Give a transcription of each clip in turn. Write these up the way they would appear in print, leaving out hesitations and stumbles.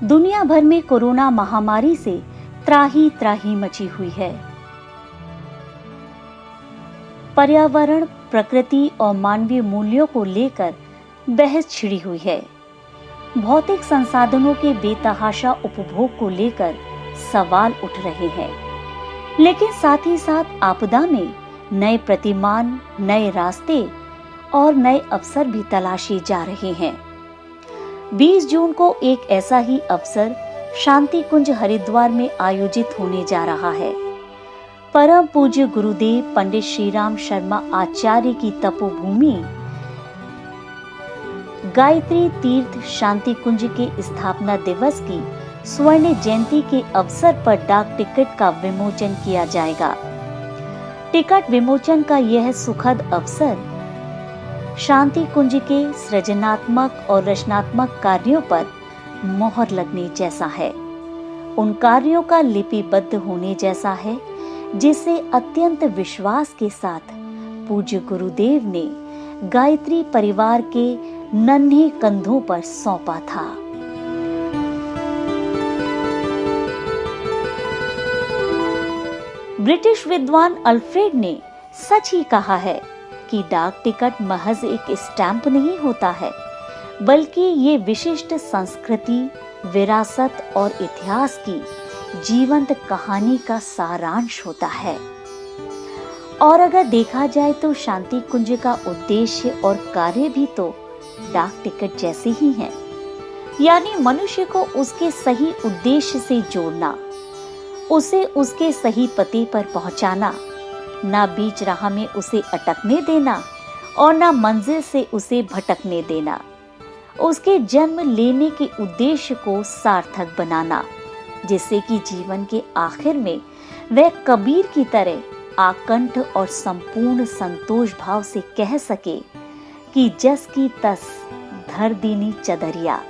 दुनिया भर में कोरोना महामारी से त्राही त्राही मची हुई है। पर्यावरण, प्रकृति और मानवीय मूल्यों को लेकर बहस छिड़ी हुई है। भौतिक संसाधनों के बेतहाशा उपभोग को लेकर सवाल उठ रहे हैं, लेकिन साथ ही साथ आपदा में नए प्रतिमान, नए रास्ते और नए अवसर भी तलाशे जा रहे हैं। 20 जून को एक ऐसा ही अवसर शांति कुंज हरिद्वार में आयोजित होने जा रहा है। परम पूज्य गुरुदेव पंडित श्रीराम शर्मा आचार्य की तपोभूमि गायत्री तीर्थ शांति कुंज के स्थापना दिवस की स्वर्ण जयंती के अवसर पर डाक टिकट का विमोचन किया जाएगा। टिकट विमोचन का यह सुखद अवसर शांति कुंज के सृजनात्मक और रचनात्मक कार्यों पर मोहर लगने जैसा है। उन कार्यों का लिपिबद्ध होने जैसा है जिसे अत्यंत विश्वास के साथ पूज्य गुरुदेव ने गायत्री परिवार के नन्हे कंधों पर सौंपा था। ब्रिटिश विद्वान अल्फ्रेड ने सच ही कहा है कि डाक टिकट महज एक स्टैंप नहीं होता है, बल्कि ये विशिष्ट संस्कृति, विरासत और इतिहास की जीवंत कहानी का सारांश होता है। और अगर देखा जाए तो शांति कुंज का उद्देश्य और कार्य भी तो डाक टिकट जैसे ही हैं, यानी मनुष्य को उसके सही उद्देश्य से जोड़ना, उसे उसके सही पते पर पहुंचाना, ना बीच राह में उसे अटकने देना और ना मंजिल से उसे भटकने देना, उसके जन्म लेने के उद्देश्य को सार्थक बनाना, जिससे कि जीवन के आखिर में वह कबीर की तरह आकंठ और संपूर्ण संतोष भाव से कह सके कि जस की तस धर दीनी चदरिया।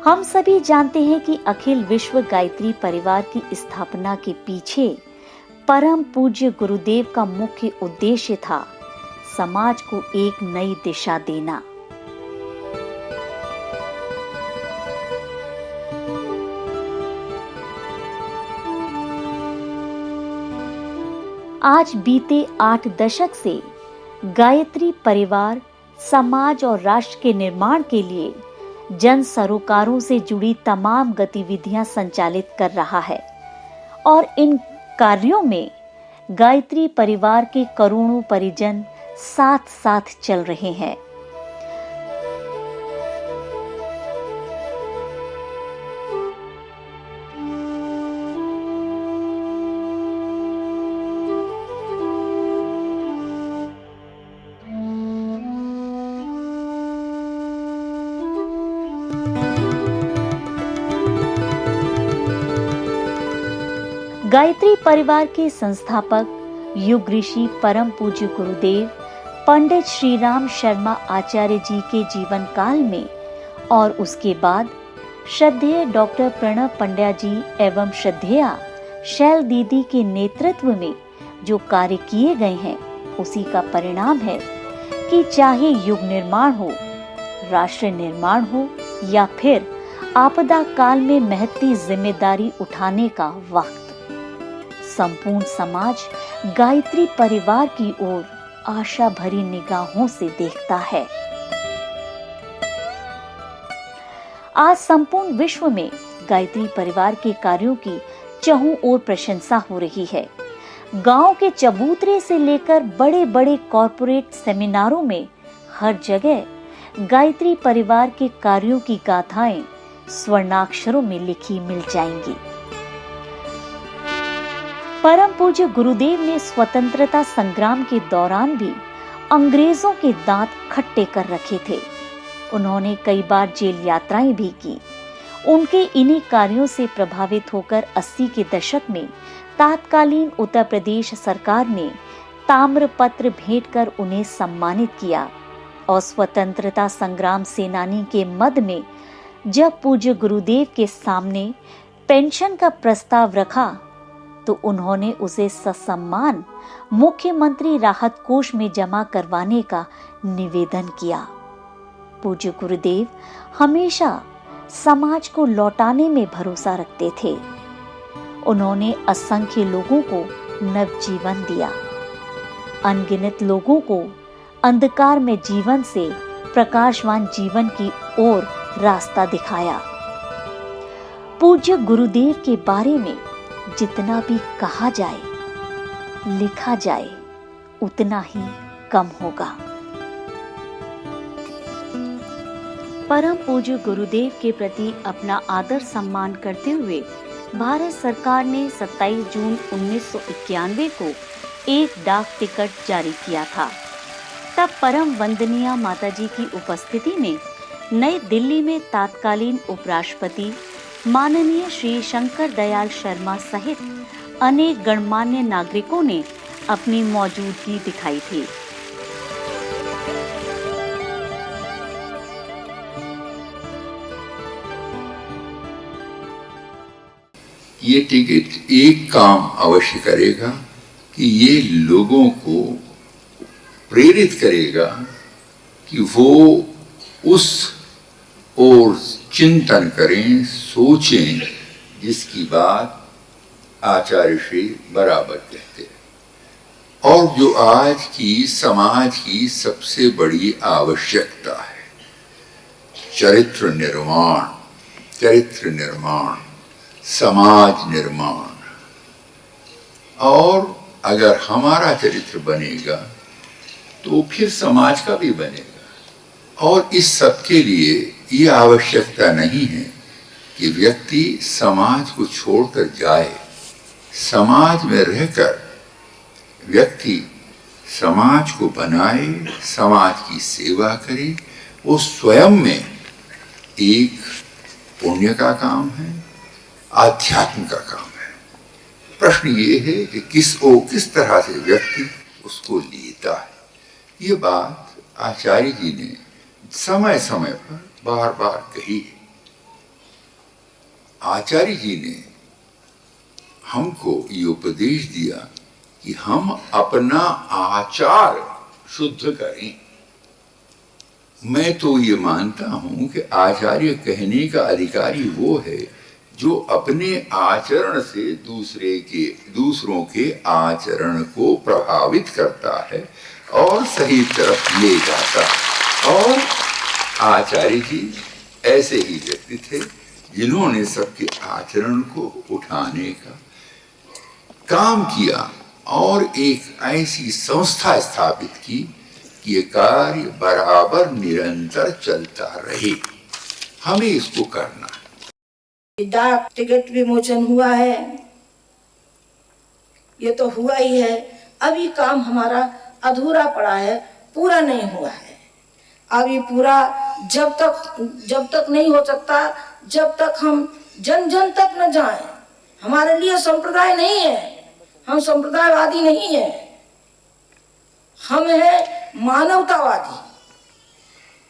हम सभी जानते हैं कि अखिल विश्व गायत्री परिवार की स्थापना के पीछे परम पूज्य गुरुदेव का मुख्य उद्देश्य था समाज को एक नई दिशा देना। आज बीते 8 दशक से गायत्री परिवार समाज और राष्ट्र के निर्माण के लिए जन सरोकारों से जुड़ी तमाम गतिविधियां संचालित कर रहा है और इन कार्यों में गायत्री परिवार के करोड़ों परिजन साथ साथ चल रहे हैं। गायत्री परिवार के संस्थापक युग ऋषि परम पूज्य गुरुदेव पंडित श्रीराम शर्मा आचार्य जी के जीवन काल में और उसके बाद श्रद्धेय डॉक्टर प्रणव पंड्या जी एवं श्रद्धेया शैल दीदी के नेतृत्व में जो कार्य किए गए हैं, उसी का परिणाम है कि चाहे युग निर्माण हो, राष्ट्र निर्माण हो या फिर आपदा काल में महती जिम्मेदारी उठाने का वक्त, संपूर्ण समाज गायत्री परिवार की ओर आशा भरी निगाहों से देखता है। आज संपूर्ण विश्व में गायत्री परिवार के कार्यों की चहुं ओर प्रशंसा हो रही है। गांव के चबूतरे से लेकर बड़े बड़े कॉरपोरेट सेमिनारों में हर जगह गायत्री परिवार के कार्यों की गाथाएं स्वर्णाक्षरों में लिखी मिल जाएंगी। परम पूज्य गुरुदेव ने स्वतंत्रता संग्राम के दौरान भी अंग्रेजों के दांत खट्टे कर रखे थे। उन्होंने कई बार जेल यात्राएं भी की। उनके इन्हीं कार्यों से प्रभावित होकर 80 के दशक में तत्कालीन उत्तर प्रदेश सरकार ने ताम्रपत्र भेंट कर उन्हें सम्मानित किया और स्वतंत्रता संग्राम सेनानी के मद में जब पूज्य गुरुदेव के सामने पेंशन का प्रस्ताव रखा तो उन्होंने उसे ससम्मान मुख्यमंत्री राहत कोष में जमा करवाने का निवेदन किया। पूज्य गुरुदेव हमेशा समाज को लौटाने में भरोसा रखते थे। उन्होंने असंख्य लोगों को नवजीवन दिया, अनगिनत लोगों को अंधकार में जीवन से प्रकाशवान जीवन की ओर रास्ता दिखाया। पूज्य गुरुदेव के बारे में जितना भी कहा जाए, लिखा जाए, उतना ही कम होगा। परम पूज्य गुरुदेव के प्रति अपना आदर सम्मान करते हुए भारत सरकार ने 27 जून 1991 को एक डाक टिकट जारी किया था। तब परम वंदनीय माताजी की उपस्थिति में नई दिल्ली में तत्कालीन उपराष्ट्रपति माननीय श्री शंकर दयाल शर्मा सहित अनेक गणमान्य नागरिकों ने अपनी मौजूदगी दिखाई थी। ये टिकट एक काम अवश्य करेगा कि ये लोगों को प्रेरित करेगा कि वो उस ओर चिंतन करें, सोचें, जिसकी बात आचार्य श्री बराबर कहते हैं और जो आज की समाज की सबसे बड़ी आवश्यकता है, चरित्र निर्माण, समाज निर्माण। और अगर हमारा चरित्र बनेगा तो फिर समाज का भी बनेगा। और इस सब के लिए ये आवश्यकता नहीं है कि व्यक्ति समाज को छोड़कर जाए। समाज में रहकर व्यक्ति समाज को बनाए, समाज की सेवा करे, वो स्वयं में एक पुण्य का काम है, आध्यात्म का काम है। प्रश्न ये है कि किस तरह से व्यक्ति उसको लेता है। ये बात आचार्य जी ने समय समय पर बार बार कही है। आचार्य जी ने हमको ये उपदेश दिया कि हम अपना आचार शुद्ध करें। मैं तो ये मानता हूं कि आचार्य कहने का अधिकारी वो है जो अपने आचरण से दूसरों के आचरण को प्रभावित करता है और सही तरफ ले जाता है। और आचार्य जी ऐसे ही व्यक्ति थे जिन्होंने सबके आचरण को उठाने का काम किया और एक ऐसी संस्था स्थापित की कि ये कार्य बराबर निरंतर चलता रहे। हमें इसको करना है। डाक टिकट विमोचन हुआ है, ये तो हुआ ही है। अभी काम हमारा अधूरा पड़ा है, पूरा नहीं हुआ है। अभी पूरा जब तक नहीं हो सकता, जब तक हम जन जन तक न जाएं। हमारे लिए संप्रदाय नहीं है, हम संप्रदायवादी नहीं है, हम है मानवतावादी।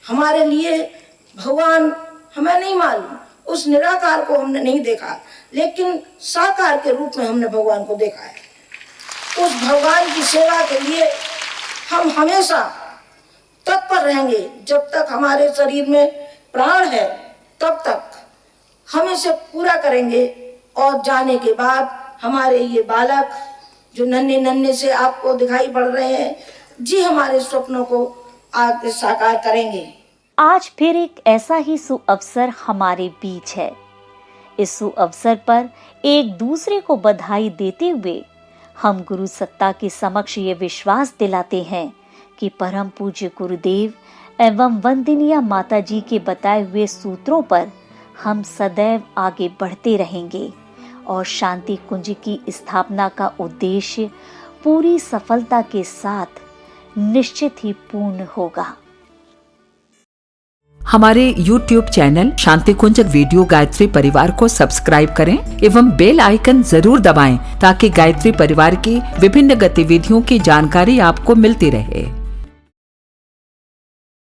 हमारे लिए भगवान हमें नहीं मालूम, उस निराकार को हमने नहीं देखा, लेकिन साकार के रूप में हमने भगवान को देखा है। उस भगवान की सेवा के लिए हम हमेशा तत्पर रहेंगे। जब तक हमारे शरीर में प्राण है तब तक हम इसे पूरा करेंगे। और जाने के बाद हमारे ये बालक जो नन्हे से आपको दिखाई पड़ रहे हैं, जी हमारे स्वप्नों को आगे साकार करेंगे। आज फिर एक ऐसा ही सुअवसर हमारे बीच है। इस सुअवसर पर एक दूसरे को बधाई देते हुए हम गुरु सत्ता के समक्ष ये विश्वास दिलाते हैं कि परम पूज्य गुरुदेव एवं वंदनीय माता जी के बताए हुए सूत्रों पर हम सदैव आगे बढ़ते रहेंगे और शांति कुंज की स्थापना का उद्देश्य पूरी सफलता के साथ निश्चित ही पूर्ण होगा। हमारे YouTube चैनल शांति कुंज वीडियो गायत्री परिवार को सब्सक्राइब करें एवं बेल आइकन जरूर दबाएं ताकि गायत्री परिवार की विभिन्न गतिविधियों की जानकारी आपको मिलती रहे।